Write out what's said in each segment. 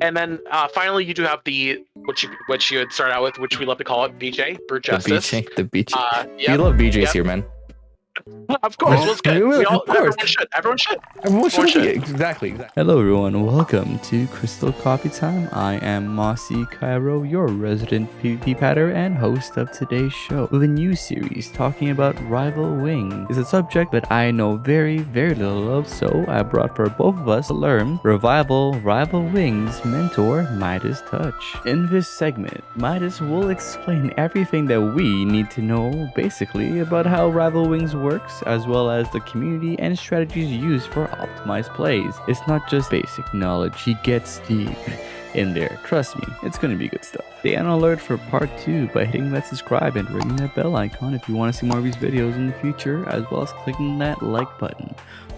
And then finally, you do have the which you had started out with, which we love to call it BJ, Brute Justice. The BJ. Yep, We love BJs yep. here, man. Of course, well, it's good. Of course. Everyone should. Everyone should. Exactly. Hello, everyone. Welcome to Crystal Coffee Time. I am Mossy Cairo, your resident PvP patter and host of today's show, with a new series talking about rival wings. It's a subject that I know very, very little of, so I brought for both of us to learn rival wings mentor Midas Touch. In this segment, Midas will explain everything that we need to know, basically, about how rival wings works, as well as the community and strategies used for optimized plays. It's not just basic knowledge, he gets deep in there. Trust me, it's gonna be good stuff. Stay on alert for part 2 by hitting that subscribe and ringing that bell icon if you want to see more of these videos in the future, as well as clicking that like button.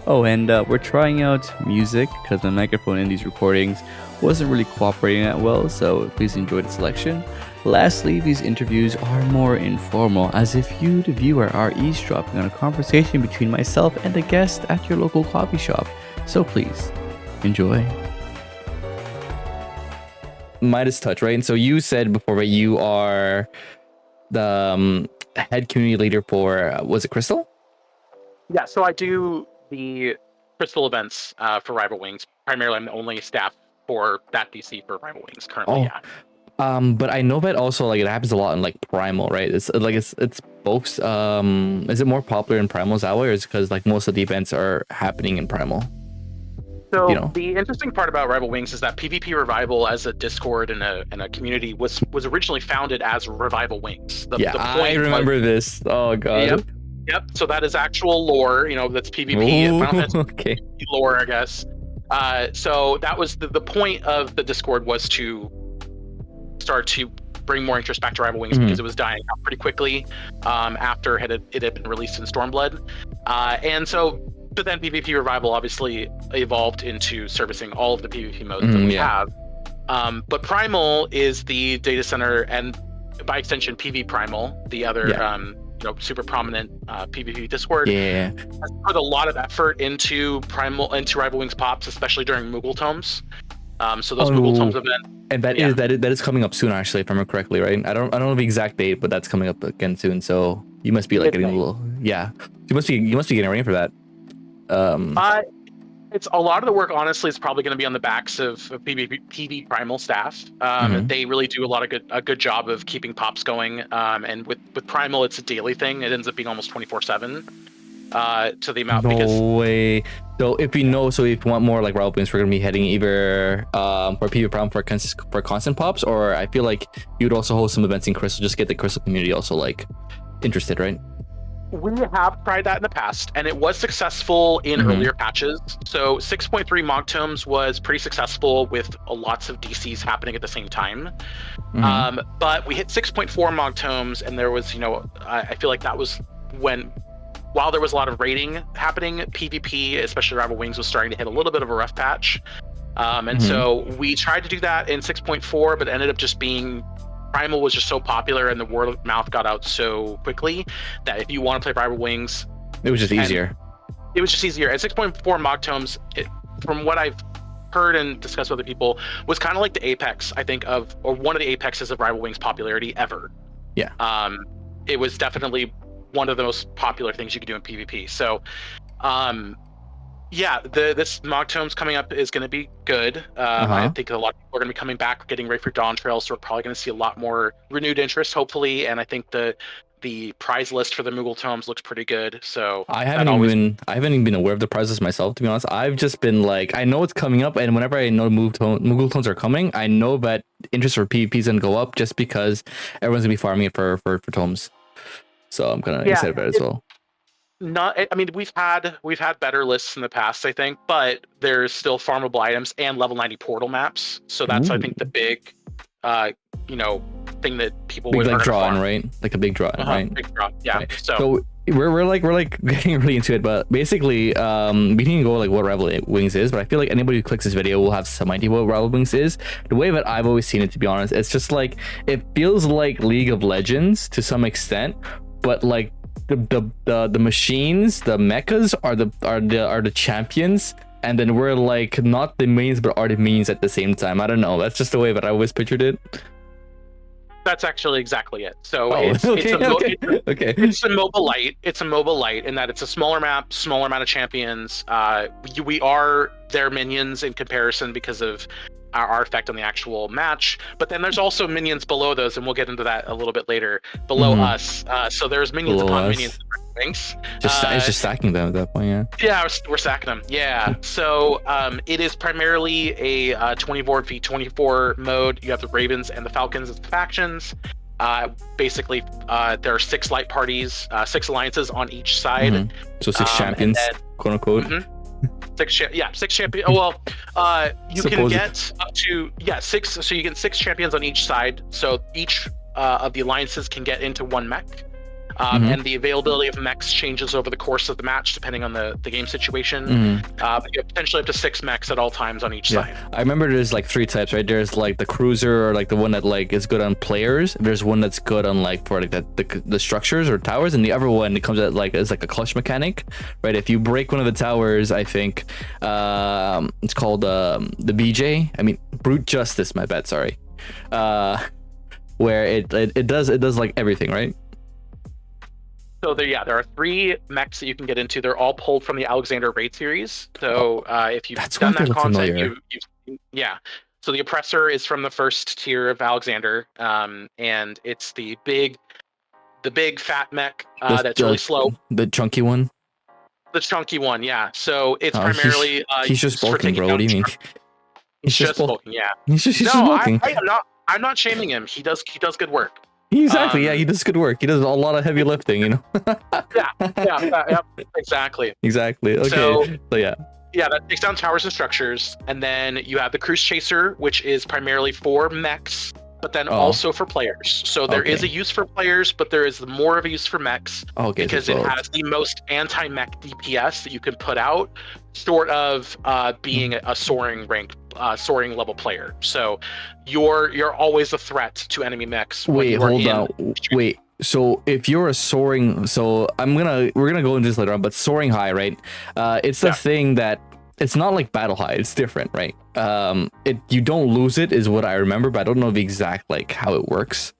Oh, and we're trying out music because the microphone in these recordings wasn't really cooperating that well, so please enjoy the selection. Lastly, these interviews are more informal, as if you, the viewer, are eavesdropping on a conversation between myself and a guest at your local coffee shop. So please, enjoy. Midas Touch, right? And so you said before that you are the head community leader for, was it Crystal? Yeah, so I do the Crystal events for Rival Wings. Primarily, I'm the only staff for that DC for Rival Wings currently, yeah. But I know that also like it happens a lot in like Primal, right? It's both. Is it more popular in Primal that way, or is it because like most of the events are happening in Primal? So the interesting part about Rival Wings is that PvP Revival as a Discord and a community was originally founded as Revival Wings. The point I remember this. Oh god. Yep. So that is actual lore. That's PvP. Okay. Lore, I guess. So that was the point of the Discord, was to start to bring more interest back to Rival Wings, because it was dying out pretty quickly after it had been released in Stormblood. But then PvP Revival obviously evolved into servicing all of the PvP modes that we have. But Primal is the data center, and by extension PvPrimal, the other super prominent PvP Discord, has put a lot of effort into Rival Wings pops, especially during Moogle Tomes. So those Moogle Tomes event, and that is coming up soon, actually, if I remember correctly, right? I don't know the exact date, but that's coming up again soon. So you must be like getting a little, you must be getting ready for that. It's a lot of the work, honestly, is probably going to be on the backs of PvPrimal staff. They really do a good job of keeping pops going. And with Primal, it's a daily thing. It ends up being almost 24/7 to the amount. No way. So if you want more like Rival Wings, we're gonna be heading either for PvPrimal for constant pops, or I feel like you'd also host some events in Crystal, just get the Crystal community also like interested, right? We have tried that in the past, and it was successful in earlier patches. So 6.3 Mog Tomes was pretty successful with lots of DCs happening at the same time. But we hit 6.4 Mog Tomes, and there was, I feel like that was when, while there was a lot of raiding happening, PvP, especially Rival Wings, was starting to hit a little bit of a rough patch. So we tried to do that in 6.4, but ended up just being, Primal was just so popular and the word of mouth got out so quickly that if you want to play Rival Wings, it was just easier. At 6.4 Mog Tomes, from what I've heard and discussed with other people, was kind of like the apex, I think, or one of the apexes of Rival Wings popularity ever. Yeah. It was definitely one of the most popular things you could do in PvP. So, this Mog Tomes coming up is going to be good. I think a lot of people are going to be coming back, getting ready for Dawn Trail, so we're probably going to see a lot more renewed interest, hopefully. And I think the prize list for the Moogle Tomes looks pretty good. So I haven't even been aware of the prizes myself, to be honest. I've just been like, I know it's coming up, and whenever I know Moogle Tomes are coming, I know that interest for PvP is going to go up, just because everyone's going to be farming it for tomes. So I'm kind of excited about it as well. We've had better lists in the past, I think, but there's still farmable items and level 90 portal maps. So that's I think the big thing that people would like draw on, right? Like a big draw, right? Big draw, yeah. Right. So we're like getting really into it, but basically we can go like what Rival Wings is, but I feel like anybody who clicks this video will have some idea what Rival Wings is. The way that I've always seen it, to be honest, it's just like, it feels like League of Legends to some extent, but like the machines, the mechas are the champions and then we're like not the mains but are the minions at the same time. I don't know. That's just the way that I always pictured it. That's actually exactly it. So it's a mobile light. It's a mobile light in that it's a smaller map, smaller amount of champions. We are their minions in comparison because of our effect on the actual match. But then there's also minions below those, and we'll get into that a little bit later. Below us, so there's minions upon minions. Ranks. It's just stacking them at that point, yeah. Yeah, we're stacking them. Yeah. So it is primarily a 24v24 mode. You have the Ravens and the Falcons as the factions. Basically, there are 6 light parties, 6 alliances on each side. So 6 champions, quote unquote. 6 champions. Well, you can get up to 6. So you get 6 champions on each side. So each of the alliances can get into 1 mech. And the availability of mechs changes over the course of the match depending on the game situation. But you have potentially up to 6 mechs at all times on each side. I remember there's like 3 types, right? There's like the cruiser, or like the one that like is good on players. There's one that's good on like for like the structures or towers, and the other one that comes at like is like a clutch mechanic, right? If you break one of the towers, I think it's called the BJ. I mean Brute Justice, my bad, sorry. Where it does like everything, right? So there are 3 mechs that you can get into. They're all pulled from the Alexander Raid series. So if you've done that content, So the Oppressor is from the first tier of Alexander, and it's the big fat mech that's really slow. The chunky one. The chunky one, yeah. So it's primarily he's just bulking, bro. What do you mean? He's just bulking, yeah. He's just bulking. I'm not shaming him. He does good work. Exactly. He does good work. He does a lot of heavy lifting, you know. Exactly. Okay. So yeah. Yeah, that takes down towers and structures, and then you have the Cruise Chaser, which is primarily for mechs, but then also for players. So there is a use for players, but there is more of a use for mechs because it has the most anti-mech DPS that you can put out, short of being a soaring level player. So you're always a threat to enemy mechs. Wait, hold on. Wait. So if you're a soaring, so we're gonna go into this later on, but soaring high, right? It's the thing that it's not like battle high. It's different, right? You don't lose it, is what I remember, but I don't know the exact like how it works.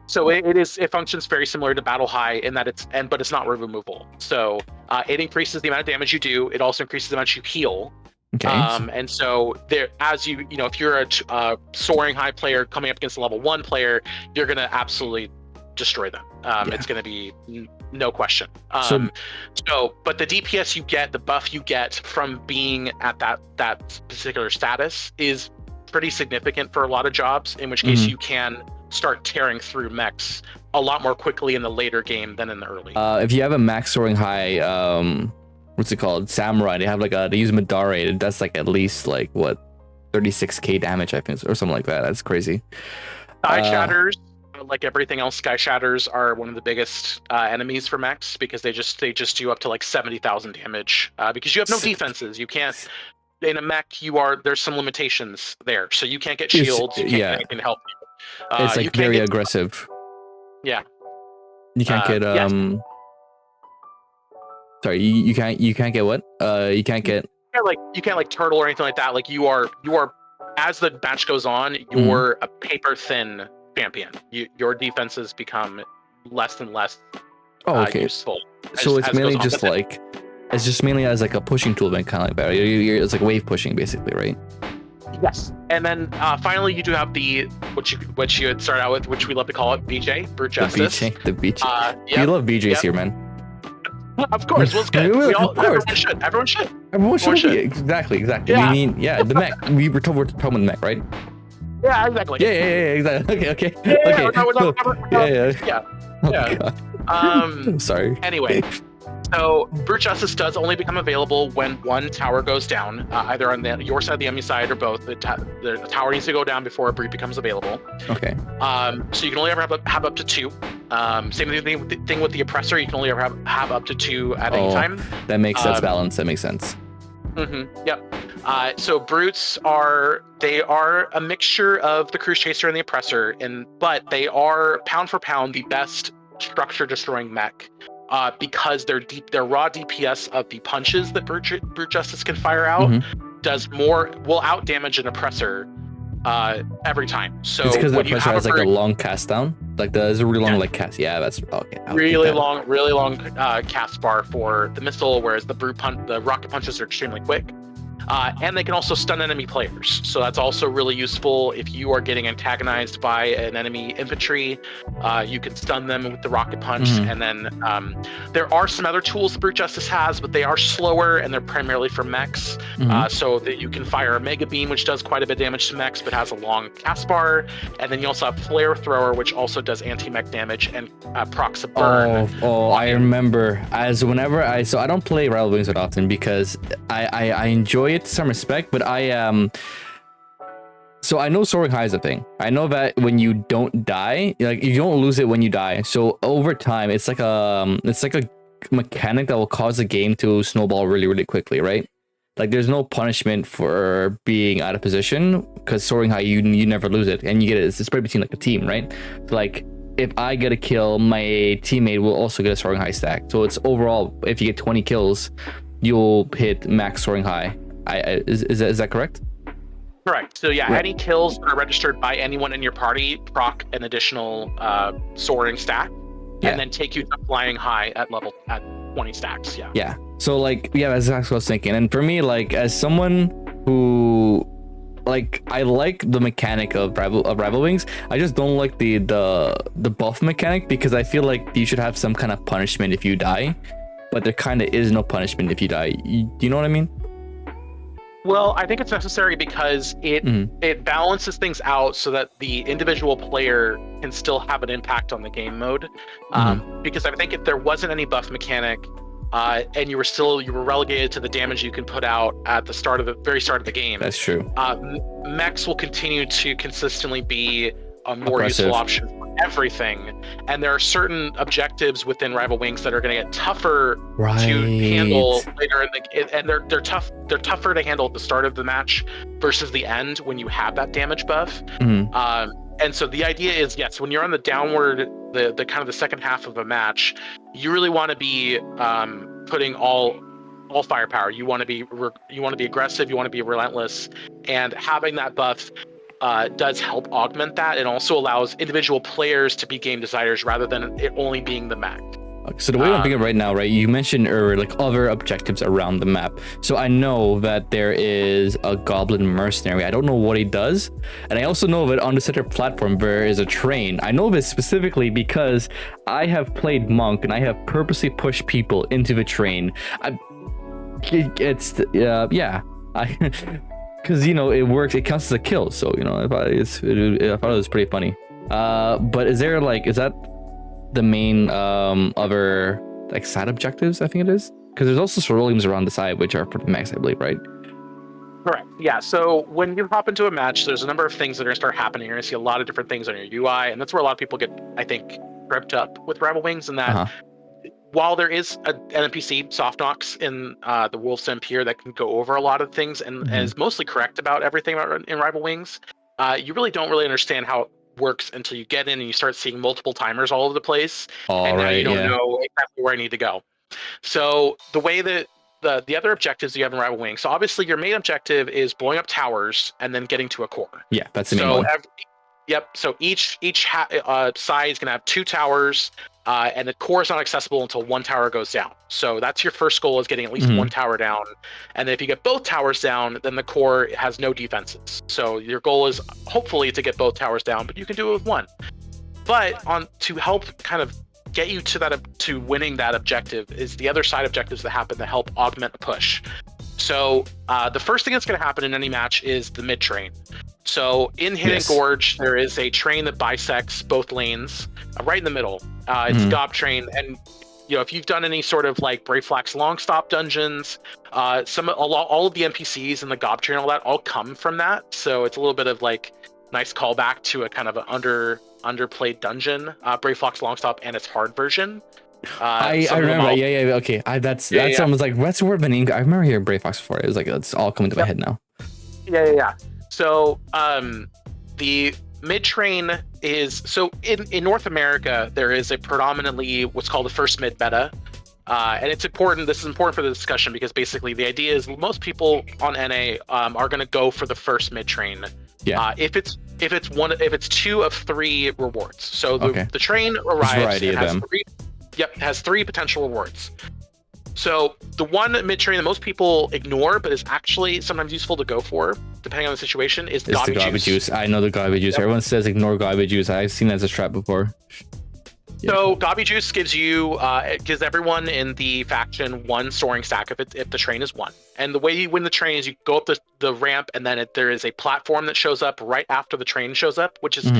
So it functions very similar to battle high in that but it's not removable. So it increases the amount of damage you do. It also increases the amount you heal. Okay. And so there, as if you're a soaring high player coming up against a level 1 player, you're gonna absolutely destroy them. It's going to be no question. But the DPS you get, the buff you get from being at that particular status is pretty significant for a lot of jobs, in which case you can start tearing through mechs a lot more quickly in the later game than in the early. If you have a max soaring high, what's it called? Samurai, they have like they use Madare, that's like at least like what 36k damage, I think, or something like that. That's crazy. Sky Shatters, like everything else, Sky Shatters are one of the biggest enemies for mechs because they just do up to like 70,000 damage because you have no defenses. You can't in a mech. There's some limitations there, so you can't get shields. You can't get anything to help you. It's like very aggressive. Yeah. You can't get Sorry, you can't get what? You can't get. You can't like turtle or anything like that. Like you are as the match goes on, you're a paper thin champion. Your defenses become less and less useful. So it's mainly just like it's just mainly as like a pushing tool, then kind of like that. It's like wave pushing, basically, right? Yes. And then finally, you do have the which you had started out with, which we love to call it BJ, Brute Justice. The BJ. You love BJs here, man. Of course, well, it's good. Everyone should. Everyone should. Exactly. Yeah. We mean, the mech. We were talking about the mech, right? Yeah, exactly. Yeah, exactly. Okay. Yeah. Sorry. Anyway, so Brute Justice does only become available when one tower goes down, either on your side, the enemy side, or both. The tower needs to go down before a Brute becomes available. Okay. So you can only ever have up to 2. Same thing with the Oppressor. You can only ever have up to 2 at any time. That makes sense. Balance. That makes sense. Yep. So Brutes are a mixture of the Cruise Chaser and the Oppressor, but they are pound for pound the best structure destroying mech because their raw DPS of the punches that Brute Justice can fire out will out damage an oppressor every time. So it's because the when you oppressor have has like a long cast down, like there's a really long like cast. Yeah, that's okay. Really long cast bar for the missile, whereas the rocket punches are extremely quick. And they can also stun enemy players. So that's also really useful if you are getting antagonized by an enemy infantry. You can stun them with the rocket punch. And then there are some other tools that Brute Justice has, but they are slower and they're primarily for mechs. So that you can fire a Mega Beam, which does quite a bit of damage to mechs, but has a long cast bar. And then you also have Flare Thrower, which also does anti-mech damage and procs a burn. I remember. So I don't play Rival Wings that often because I enjoy it to some respect, but so I know soaring high is a thing. I know that when you don't die, like you don't lose it when you die. So over time, it's like a mechanic that will cause the game to snowball really, really quickly, right? Like there's no punishment for being out of position because soaring high, you never lose it, and you get it. It's spread between like a team, right? So like if I get a kill, my teammate will also get a soaring high stack. So it's overall, if you get 20 kills, you'll hit max soaring high. Is that correct? Correct. So yeah, any kills that are registered by anyone in your party proc an additional soaring stack, and then take you to flying high at 20 stacks. Yeah. So like, that's what I was thinking. And for me, like as someone who I like the mechanic of rival wings, I just don't like the buff mechanic because I feel like you should have some kind of punishment if you die, but there kind of is no punishment if you die. Do you know what I mean? Well, I think it's necessary because it balances things out so that the individual player can still have an impact on the game mode. Because I think if there wasn't any buff mechanic, and you were relegated to the damage you can put out at the very start of the game. That's true. Mechs will continue to consistently be a more Oppressive. useful option for everything, and there are certain objectives within Rival Wings that are going to get tougher to handle later in the, and they're tougher to handle at the start of the match versus the end when you have that damage buff. And so the idea is, yes, when you're on the downward, the kind of the second half of a match, you really want to be putting all firepower. You want to be aggressive. You want to be relentless, and having that buff does help augment that. It also allows individual players to be game designers rather than it only being the mech. So the way I'm thinking right now, right? You mentioned earlier like other objectives around the map. So I know that there is a goblin mercenary. I don't know what he does, and I also know that on the center platform there is a train. I know this specifically because I have played Monk and I have purposely pushed people into the train. Because it works. It counts as a kill. So I thought it was pretty funny. But is that the main other like side objectives? I think it is, because there's also ceruleans around the side which are for the max, I believe, right? Correct. Yeah. So when you hop into a match, there's a number of things that are going to start happening. You're going to see a lot of different things on your UI, and that's where a lot of people get, I think, tripped up with Rival Wings. And that while there is an NPC soft knocks in the Wolf's Empire that can go over a lot of things and is mostly correct about everything in Rival Wings, you really don't understand how it works until you get in and you start seeing multiple timers all over the place, and now you don't know exactly where I need to go. So the way that the other objectives you have in Rival Wings, so obviously your main objective is blowing up towers and then getting to a core. Yeah, that's the main one. So each side is going to have 2 towers, and the core is not accessible until 1 tower goes down. So that's your first goal, is getting at least 1 tower down. And then if you get both towers down, then the core has no defenses. So your goal is hopefully to get both towers down, but you can do it with 1. But to help kind of get you to winning that objective is the other side objectives that happen to help augment a push. So the first thing that's going to happen in any match is the mid train. So in Hidden Gorge, there is a train that bisects both lanes right in the middle. It's a gob train, and if you've done any sort of like Brave Flax long stop dungeons, all of the NPCs and the gob train, all that, all come from that. So it's a little bit of like nice callback to a kind of an underplayed dungeon, Brave Flax long stop and its hard version. I remember. Okay. That's almost like what's the word of name? I remember hearing Brave Fox before. It was like it's all coming to my head now. Yeah. So the mid-train is, so in North America, there is a predominantly what's called the first mid meta. And it's important, this is important for the discussion because basically the idea is most people on NA are going to go for the first mid-train. Yeah. If it's 2 of 3 rewards. So the train arrives, variety of them. Has 3 potential rewards. So the one mid-train that most people ignore, but is actually sometimes useful to go for, depending on the situation, is the garbage juice. I know the garbage juice. Yep. Everyone says ignore garbage juice. I've seen that as a strat before. So garbage juice gives you, it gives everyone in the faction 1 soaring stack if the train is 1. And the way you win the train is you go up the ramp, and then there is a platform that shows up right after the train shows up, which is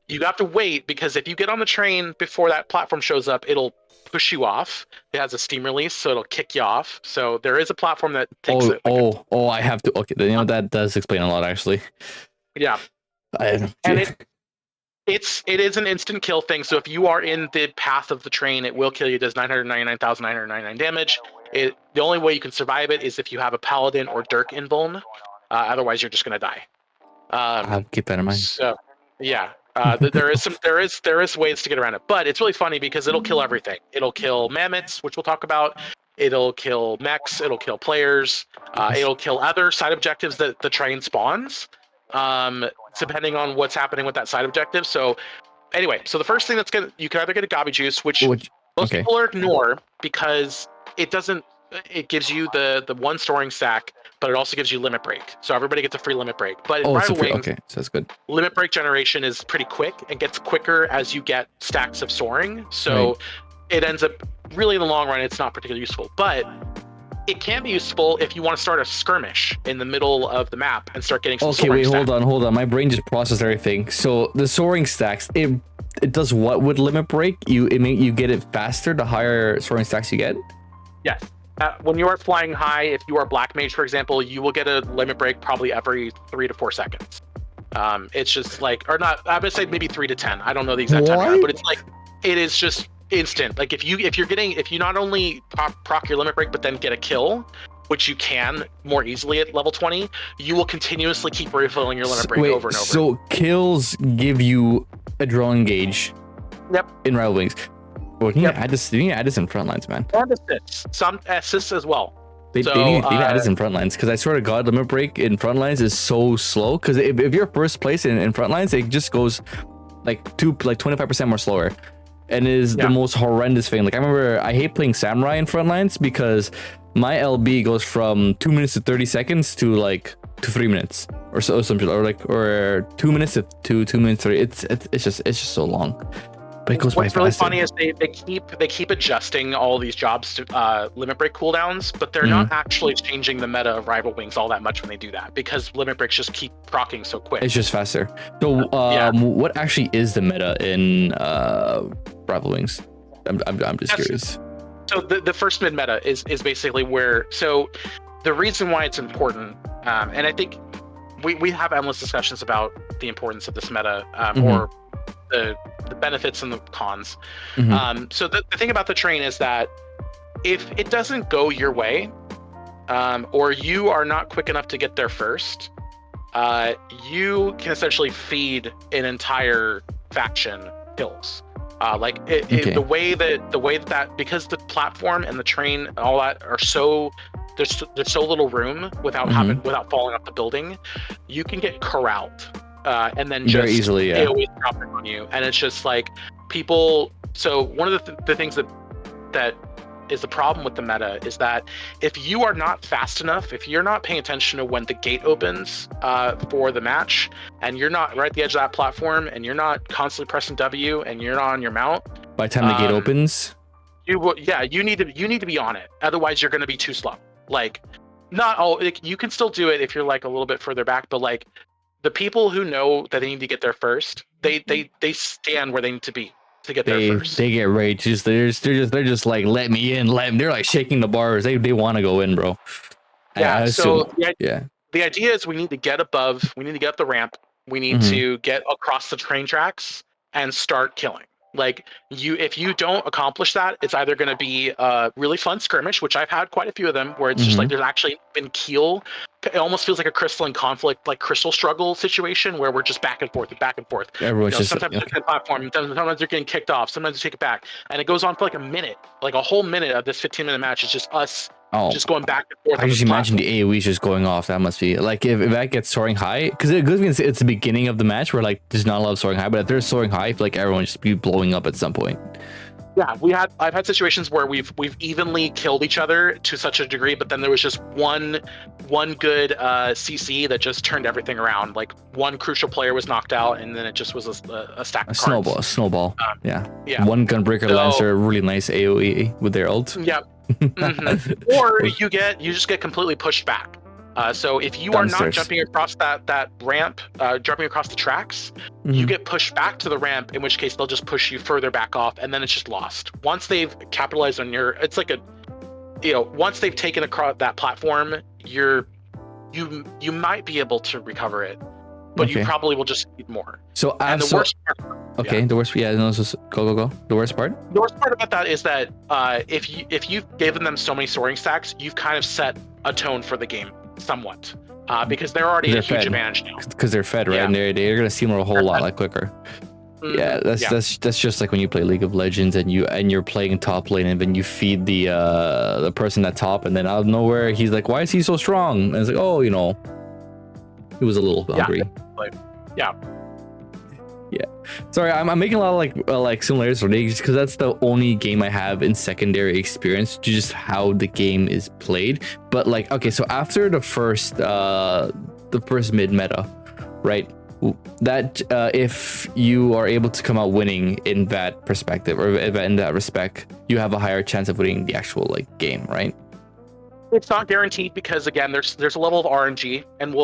you have to wait, because if you get on the train before that platform shows up, it'll push you off. It has a steam release, so it'll kick you off. So there is a platform that takes it. I have to. Okay, you know that does explain a lot, actually. Yeah, it is an instant kill thing. So if you are in the path of the train, it will kill you. It does 999,999 damage. The only way you can survive it is if you have a paladin or Dirk invuln. Otherwise, you're just gonna die. I'll keep that in mind. So yeah. there is ways to get around it, but it's really funny because it'll kill everything. It'll kill mammoths, which we'll talk about. It'll kill mechs. It'll kill players. It'll kill other side objectives that the train spawns, depending on what's happening with that side objective. So anyway, so the first thing you can either get a garbage juice, which most people ignore because it gives you the 1 storing stack, but it also gives you limit break. So everybody gets a free limit break. But in Rival Wings, so that's good. Limit break generation is pretty quick and gets quicker as you get stacks of soaring. So it ends up, really in the long run, it's not particularly useful. But it can be useful if you want to start a skirmish in the middle of the map and start getting some soaring stacks. Hold on. My brain just processed everything. So the soaring stacks, it does what with limit break? You get it faster the higher soaring stacks you get? Yes. When you are flying high, if you are Black Mage, for example, you will get a limit break probably every 3 to 4 seconds. It's just like, or not, I would say maybe 3 to 10. I don't know the exact time, but it's like, it is just instant. Like if you not only proc your limit break, but then get a kill, which you can more easily at level 20, you will continuously keep refilling your limit break over and over. So kills give you a drawing gauge. Yep. In Rival Wings. Well, you need to add this in Frontlines, man. And assists. Some assists as well. They need to add this in Frontlines, because I swear to God, limit break in Frontlines is so slow. Because if you're first place in Frontlines, it just goes like 25% more slower, and it is the most horrendous thing. Like I remember, I hate playing Samurai in Frontlines because my LB goes from 2 minutes to 30 seconds to 3 minutes or so, or 2 minutes to 2 minutes 30. It's just so long. But it goes What's really funny is they keep adjusting all these jobs to limit break cooldowns, but they're not actually changing the meta of Rival Wings all that much when they do that, because limit breaks just keep proccing so quick. It's just faster. So what actually is the meta in Rival Wings? I'm just curious. So the first mid meta is basically where, so the reason why it's important, and I think we have endless discussions about the importance of this meta, or the benefits and the cons. So the thing about the train is that if it doesn't go your way, or you are not quick enough to get there first, you can essentially feed an entire faction kills. The way that because the platform and the train and all that are so, there's so little room without falling off the building, you can get corralled. And then just very easily, AoE dropping on you, and it's just like people. So one of the things that is the problem with the meta is that if you are not fast enough, if you're not paying attention to when the gate opens for the match, and you're not right at the edge of that platform, and you're not constantly pressing W, and you're not on your mount, by the time the gate opens, you need to be on it. Otherwise, you're going to be too slow. Like, not all. You can still do it if you're like a little bit further back, but like, the people who know that they need to get there first, they stand where they need to be to get there first. They get ready. They're just like, let me in. They're like shaking the bars. They want to go in, bro. Yeah. The idea is we need to get above. We need to get up the ramp. We need to get across the train tracks and start killing. Like if you don't accomplish that, it's either going to be a really fun skirmish, which I've had quite a few of them, where it's just like there's actually been keel. It almost feels like a crystalline conflict, like crystal struggle situation, where we're just back and forth and back and forth. Everyone's just sometimes they're getting platform, sometimes they're getting kicked off, sometimes they take it back, and it goes on for like a minute, like a whole minute of this 15-minute match. It's just us just going back and forth. I just imagine the AoE just going off. That must be like if that gets soaring high, because it goes it's the beginning of the match where like there's not a lot of soaring high, but if they're soaring high, I feel like everyone just be blowing up at some point. Yeah, I've had situations where we've evenly killed each other to such a degree, but then there was just one good CC that just turned everything around. Like one crucial player was knocked out, and then it just was a stack of cards. A snowball. Yeah. One Gunbreaker so, lands a really nice AoE with their ult. Yeah. Or you just get completely pushed back. So if you are not jumping across that ramp, jumping across the tracks, you get pushed back to the ramp, in which case they'll just push you further back off, and then it's just lost. Once they've capitalized on it's like once they've taken across that platform, you might be able to recover it, but you probably will just need more. So and the worst part, the worst, no, so go. The worst part about that is that if you've given them so many soaring stacks, you've kind of set a tone for the game somewhat, because they're already a huge advantage now. Because they're fed, right? And they're gonna steam a whole lot quicker. That's just like when you play League of Legends and you're playing top lane, and then you feed the person at top, and then out of nowhere he's like, why is he so strong? And it's like, oh, he was a little hungry. Yeah. Sorry, I'm making a lot of like similarities for League, just because that's the only game I have in secondary experience to just how the game is played. But like, okay, so after the first mid meta, right? That if you are able to come out winning in that perspective, or in that respect, you have a higher chance of winning the actual like game, right? It's not guaranteed, because again, there's a level of RNG, and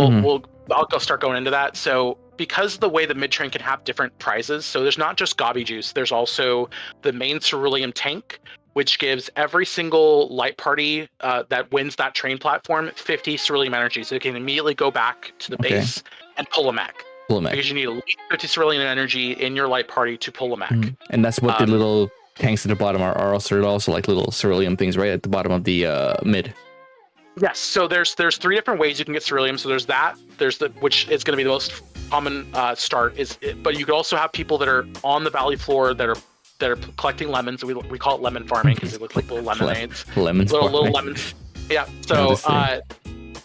I'll start going into that. So because the way the mid train can have different prizes, so there's not just Gobby Juice, there's also the main Cerulean tank, which gives every single light party that wins that train platform 50 Cerulean energy, so they can immediately go back to the base and pull a mech. Because you need at least 50 Cerulean energy in your light party to pull a mech. And that's what the little tanks at the bottom are also like little Cerulean things right at the bottom of the mid. Yes, so there's 3 different ways you can get Ceruleum. So there's which is going to be the most common start, but you could also have people that are on the valley floor that are collecting lemons. We call it lemon farming because they look like little lemonades. Little lemons. Yeah. So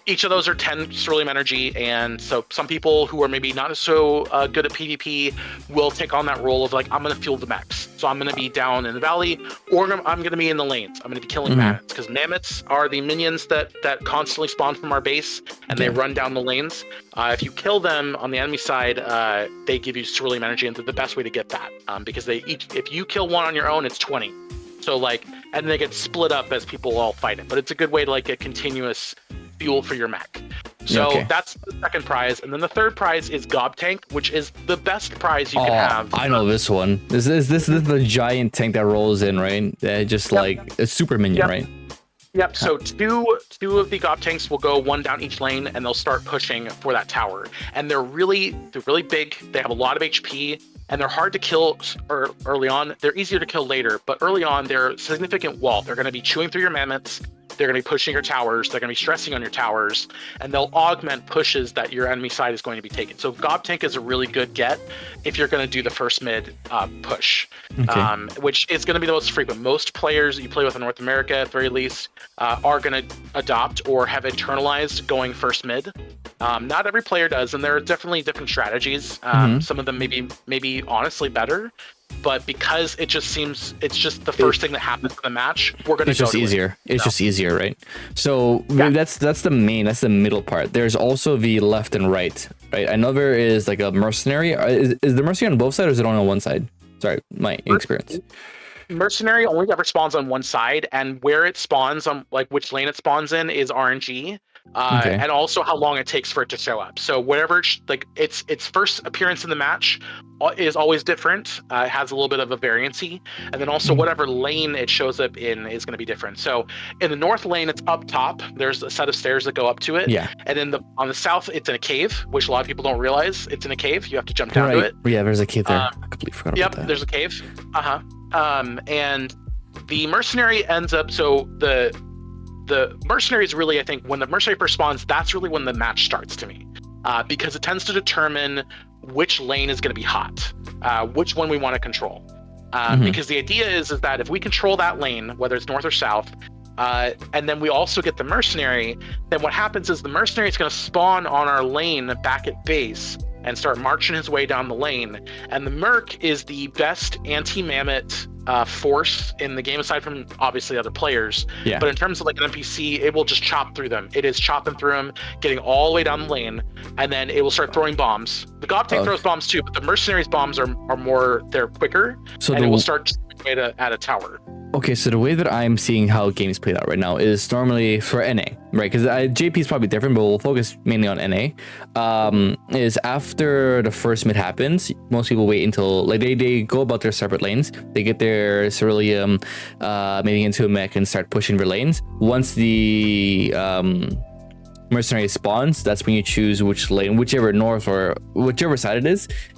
each of those are 10 ceruleum energy, and so some people who are maybe not so good at PvP will take on that role of like, I'm going to fuel the mechs. So I'm going to be down in the valley, or I'm going to be in the lanes. I'm going to be killing mammoths, because mammoths are the minions that constantly spawn from our base, and they run down the lanes. If you kill them on the enemy side, they give you ceruleum energy, and the best way to get that, because if you kill one on your own, it's 20. So like, and they get split up as people all fight it. But it's a good way to like get continuous fuel for your mech. So that's the second prize, and then the third prize is Gob Tank, which is the best prize you can have. I know this one. This is the giant tank that rolls in, right? Just like a super minion, right? Yep. So two of the Gob Tanks will go one down each lane, and they'll start pushing for that tower. And they're really big. They have a lot of HP, and they're hard to kill early on. They're easier to kill later, but early on they're a significant wall. They're going to be chewing through your mammoths. They're going to be pushing your towers. They're going to be stressing on your towers, and they'll augment pushes that your enemy side is going be So Gob Tank is a really good get if you're going to do the first mid push, which is going to be the most frequent. Most players you play with in North America, at the very least, are going to adopt or have internalized going first mid. Not every player does, and there are definitely different strategies. Some of them maybe honestly better. But because it's just the first thing that happens in the match, we're going to go easier. It's just easier, right? So that's the middle part. There's also the left and right. I know there is like a mercenary. Is the mercenary on both sides, or is it only on one side? Sorry, my experience. Mercenary only ever spawns on one side, and where it spawns on like which lane it spawns in is RNG. and also how long it takes for it to show up. So whatever, like its first appearance in the match is always different. It has a little bit of a variancy, and then also whatever lane it shows up in is going to be different. So in the north lane, it's up top. There's a set of stairs that go up to it. Yeah. And then on the south, it's in a cave, which a lot of people don't realize. It's in a cave. You have to jump down to it. Yeah, there's a cave there. I completely forgot about that. Yep, there's a cave. And the mercenary ends up, so the mercenary is really, I think, when the mercenary first spawns, that's really when the match starts to me, because it tends to determine which lane is going to be hot, which one we want to control. Because the idea is that if we control that lane, whether it's north or south, and then we also get the mercenary, then what happens is the mercenary is going to spawn on our lane back at base and start marching his way down the lane. And the merc is the best anti-mammoth force in the game, aside from obviously other players. Yeah. But in terms of like an NPC, it will just chop through them. It is chopping through them, getting all the way down the lane, and then it will start throwing bombs. The Gob tank throws bombs too, but the mercenary's bombs are more, they're quicker, so and it will start way to at a tower. Okay, so the way that I'm seeing how games played out right now is normally for NA, right? Because JP is probably different, but we'll focus mainly on NA. Is after the first mid happens, most people wait until like they go about their separate lanes. They get their ceruleum, maybe into a mech and start pushing their lanes. Once the mercenary spawns, that's when you choose which lane, whichever north or whichever side it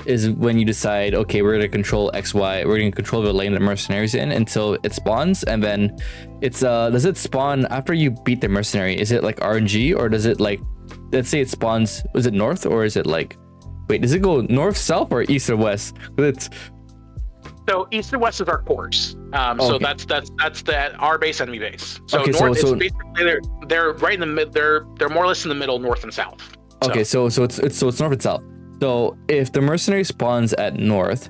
is when you decide, okay, we're going to control XY, we're going to control the lane that mercenary's in until it spawns. And then it's does it spawn after you beat the mercenary? Is it like RNG, or does it, like, let's say it spawns, is it north, or is it like, wait, does it go north, south, or east or west? So east and west is our course. So that's the our base, enemy base. So okay, north, it's basically they're right in the mid. They're more or less in the middle, north and south. Okay, so it's north and south. So if the mercenary spawns at north,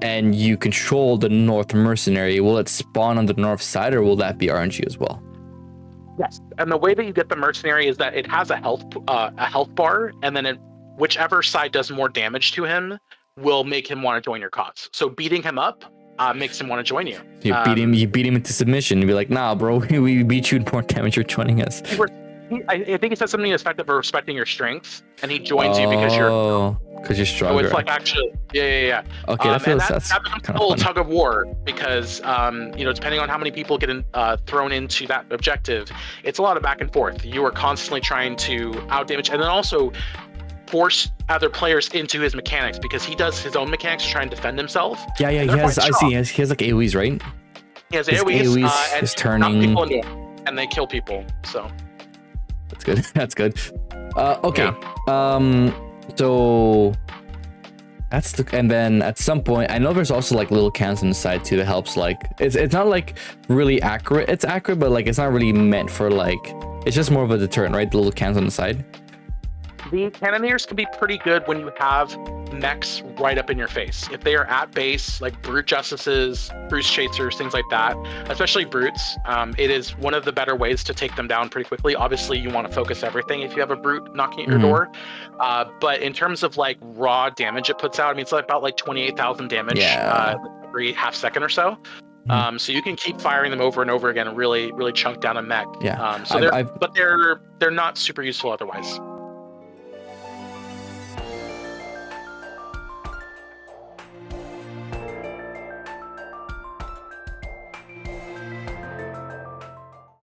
and you control the north mercenary, will it spawn on the north side, or will that be RNG as well? Yes, and the way that you get the mercenary is that it has a health bar, and then whichever side does more damage to him will make him want to join your cause. So beating him up makes him want to join you. You beat him into submission. You'd be like, nah, bro, we beat you more damage. You're joining us. I think he said something effective for respecting your strength, and he joins you because you're stronger. So it's like actually, yeah. Okay, that becomes a little tug of war because depending on how many people get thrown into that objective, it's a lot of back and forth. You are constantly trying to out damage, and then also force other players into his mechanics, because he does his own mechanics to try and defend himself. Yeah, he has like AoEs, right? He has AoEs, and his turning, and they kill people. So that's good. Okay. Yeah. So that's and then at some point, I know there's also like little cannons on the side too that helps. Like it's not like really accurate. It's accurate, but like it's not really meant for like. It's just more of a deterrent, right? The little cannons on the side. The cannoneers can be pretty good when you have mechs right up in your face. If they are at base, like brute justices, brute chasers, things like that, especially brutes, it is one of the better ways to take them down pretty quickly. Obviously, you want to focus everything if you have a brute knocking at your door. But in terms of like raw damage it puts out, I mean, it's like about like 28,000 damage every half second or so. So you can keep firing them over and over again and really chunk down a mech. Yeah. So they're not super useful otherwise.